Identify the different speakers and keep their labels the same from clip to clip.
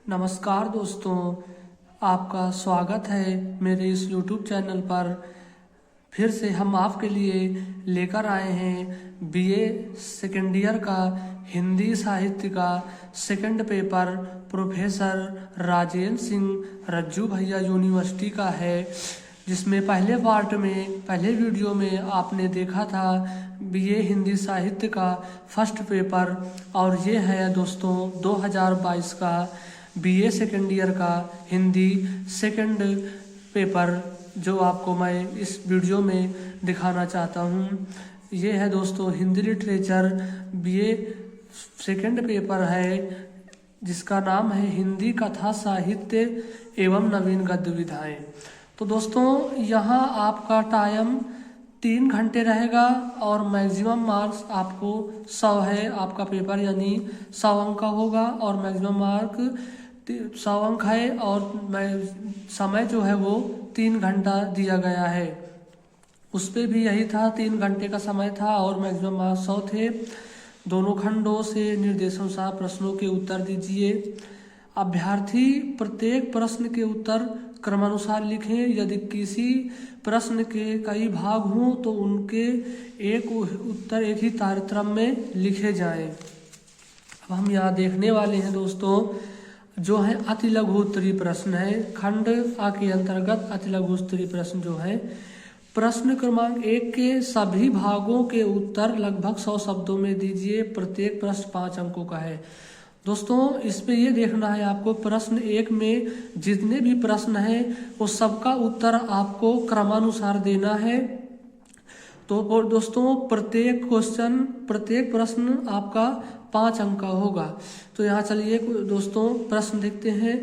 Speaker 1: नमस्कार दोस्तों, आपका स्वागत है मेरे इस YouTube चैनल पर। फिर से हम आपके लिए लेकर आए हैं बीए सेकेंड ईयर का हिंदी साहित्य का second paper professor Rajendra Singh Rajju Bhaiya university का है, जिसमें पहले वीडियो में आपने देखा था बीए हिंदी साहित्य का फर्स्ट पेपर। और ये है दोस्तों 2022 का बीए सेकेंड ईयर का हिंदी सेकंड पेपर, जो आपको मैं इस वीडियो में दिखाना चाहता हूँ। ये है दोस्तों Hindi literature BA second paper है, जिसका नाम है हिंदी कथा साहित्य एवं नवीन गद्य विधाएं। तो दोस्तों यहाँ आपका टाइम 3 घंटे रहेगा और मैक्सिमम मार्क्स आपको 100 है। आपका पेपर यानी 100 अंक का होगा और मैक्सिमम मार्क 100 अंक है। और समय जो है वो 3 घंटा दिया गया है। उस पे भी यही था, 3 घंटे का समय था और मैक्सिमम मार्क्स 100 थे। दोनों खंडों से निर्देशानुसार प्रश्नों के उत्तर दीजिए। अभ्यर्थी प्रत्येक प्रश्न के उत्तर क्रमानुसार लिखें। यदि किसी प्रश्न के कई भाग हों तो उनके एक उत्तर एक ही तारतम्य में लिखे जाएं। अब हम यहाँ देखने वाले हैं दोस्तों, जो है अति लघु उत्तरीय प्रश्न है। खंड आ के अंतर्गत अति लघु उत्तरीय प्रश्न जो है, प्रश्न क्रमांक 1 के सभी भागों के उत्तर लगभग 100 शब्दों में दीजिए। प्रत्येक प्रश्न 5 अंकों का है। दोस्तों इसमें ये देखना है आपको, प्रश्न 1 में जितने भी प्रश्न हैं वो सबका उत्तर आपको क्रमानुसार देना है। तो दोस्तों प्रत्येक प्रश्न आपका 5 अंक का होगा। तो यहाँ चलिए दोस्तों प्रश्न देखते हैं।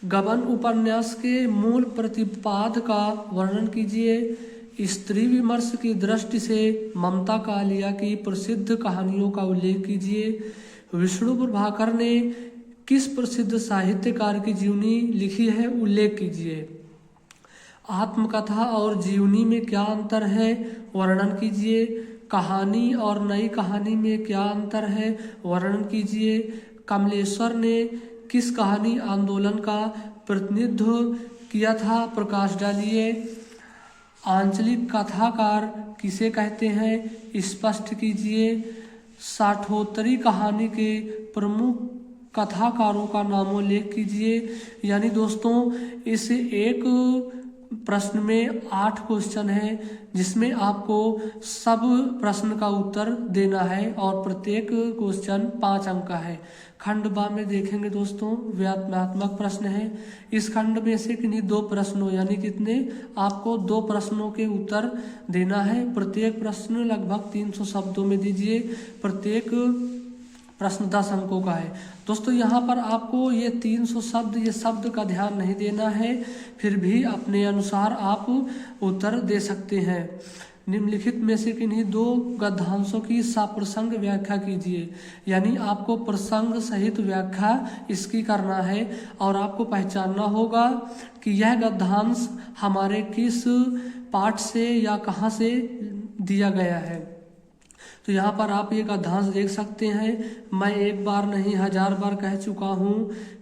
Speaker 1: गबन उपन्यास के मूल प्रतिपाद का वर्णन कीजिए। स्त्री विमर्श की दृष्टि से ममता कालिया की प्रसिद्ध कहानियों का उल्लेख कीजिए। विष्णु प्रभाकर ने किस प्रसिद्ध साहित्यकार की जीवनी लिखी है, उल्लेख कीजिए। आत्मकथा और जीवनी में क्या अंतर है, वर्णन कीजिए। कहानी और नई कहानी में क्या अंतर है, वर्णन कीजिए। कमलेश्वर ने किस कहानी आंदोलन का प्रतिनिधित्व किया था, प्रकाश डालिए। आंचलिक कथाकार किसे कहते हैं, स्पष्ट कीजिए। साठोत्तरी कहानी के प्रमुख कथाकारों का नामोल्लेख कीजिए। यानी दोस्तों इस एक प्रश्न में 8 क्वेश्चन है, जिसमें आपको सब प्रश्न का उत्तर देना है और प्रत्येक क्वेश्चन 5 अंक का है। खंड बा में देखेंगे दोस्तों व्याख्यात्मक प्रश्न है। इस खंड में से किन्हीं 2 प्रश्नों यानी कितने आपको 2 प्रश्नों के उत्तर देना है। प्रत्येक प्रश्न लगभग 300 शब्दों में दीजिए। प्रत्येक प्रश्न 10 अंकों का है। दोस्तों यहाँ पर आपको ये 300 शब्द, ये शब्द का ध्यान नहीं देना है, फिर भी अपने अनुसार आप उत्तर दे सकते हैं। निम्नलिखित में से किन्हीं 2 गद्यांशों की सप्रसंग व्याख्या कीजिए। यानी आपको प्रसंग सहित व्याख्या इसकी करना है और आपको पहचानना होगा कि यह गद्यांश हमारे किस पाठ से या कहाँ से दिया गया है। तो यहाँ पर आप ये गद्यांश देख सकते हैं। मैं एक बार नहीं 1000 बार कह चुका हूँ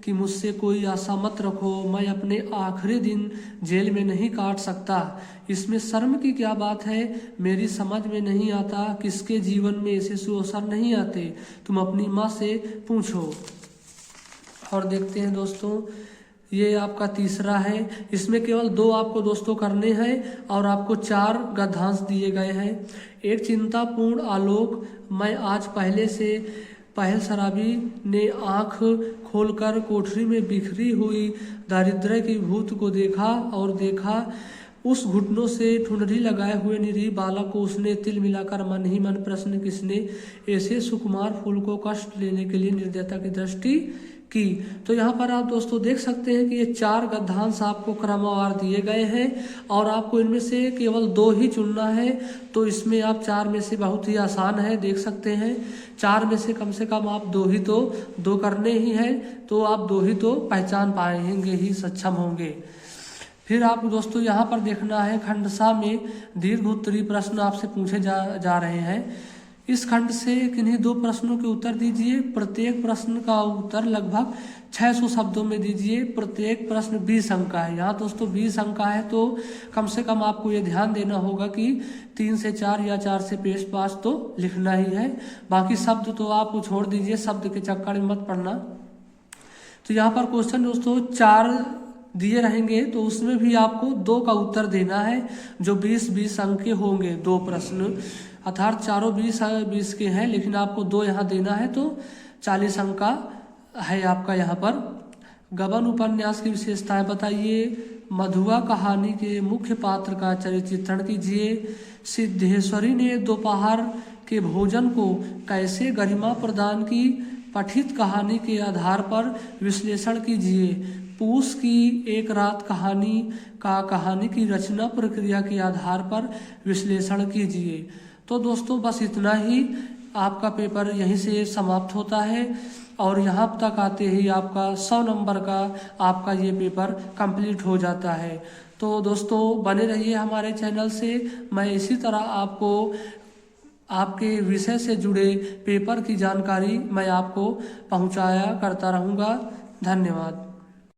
Speaker 1: कि मुझसे कोई आशा मत रखो, मैं अपने आखिरी दिन जेल में नहीं काट सकता। इसमें शर्म की क्या बात है, मेरी समझ में नहीं आता किसके जीवन में ऐसे अवसर नहीं आते, तुम अपनी माँ से पूछो। और देखते हैं दोस्तों, ये आपका तीसरा है। इसमें केवल 2 आपको दोस्तों करने हैं और आपको 4 गद्यांश दिए गए हैं। एक चिंतापूर्ण आलोक, मैं आज पहल शराबी ने आंख खोलकर कोठरी में बिखरी हुई दारिद्र्य की भूत को देखा उस घुटनों से ठुंडरी लगाए हुए निरीह बालक को उसने तिल मिलाकर मन ही मन प्रश्न किसने ऐसे सुकुमार फूल को कष्ट लेने के लिए निर्दयता की दृष्टि की। तो यहाँ पर आप दोस्तों देख सकते हैं कि ये 4 गद्यांश आपको क्रमवार दिए गए हैं और आपको इनमें से केवल 2 ही चुनना है। तो इसमें आप 4 में से बहुत ही आसान है, देख सकते हैं। 4 में से कम आप 2 करने ही हैं, तो आप 2 ही तो पहचान पाएंगे ही, सक्षम होंगे। फिर आप दोस्तों यहाँ पर देखना है, खंड सा में दीर्घ उत्तरीय प्रश्न आपसे पूछे जा रहे हैं। इस खंड से किन्हीं 2 प्रश्नों के उत्तर दीजिए। प्रत्येक प्रश्न का उत्तर लगभग 600 शब्दों में दीजिए। प्रत्येक प्रश्न 20 अंक का है। यहाँ दोस्तों 20 अंक का है तो कम से कम आपको ये ध्यान देना होगा कि 3 से 4 या 4 से 5 तो लिखना ही है। बाकी शब्द तो आप छोड़ दीजिए, शब्द के चक्कर में मत पड़ना। तो यहाँ पर क्वेश्चन दोस्तों 4 दिए रहेंगे तो उसमें भी आपको 2 का उत्तर देना है, जो 20-20 अंक के होंगे 2 प्रश्न, अर्थात चारों 20-20 के हैं, लेकिन आपको 2 यहाँ देना है तो 40 अंक का है आपका यहाँ पर। गबन उपन्यास की विशेषताएं बताइए। मधुआ कहानी के मुख्य पात्र का चरित्र चित्रण कीजिए। सिद्धेश्वरी ने दोपहर के भोजन को कैसे गरिमा प्रदान की, पठित कहानी के आधार पर विश्लेषण कीजिए। पूस की एक रात कहानी की रचना प्रक्रिया के आधार पर विश्लेषण कीजिए। तो दोस्तों बस इतना ही, आपका पेपर यहीं से समाप्त होता है और यहाँ तक आते ही आपका 100 नंबर का आपका ये पेपर कंप्लीट हो जाता है। तो दोस्तों बने रहिए हमारे चैनल से, मैं इसी तरह आपको आपके विषय से जुड़े पेपर की जानकारी मैं आपको पहुँचाया करता रहूँगा। धन्यवाद।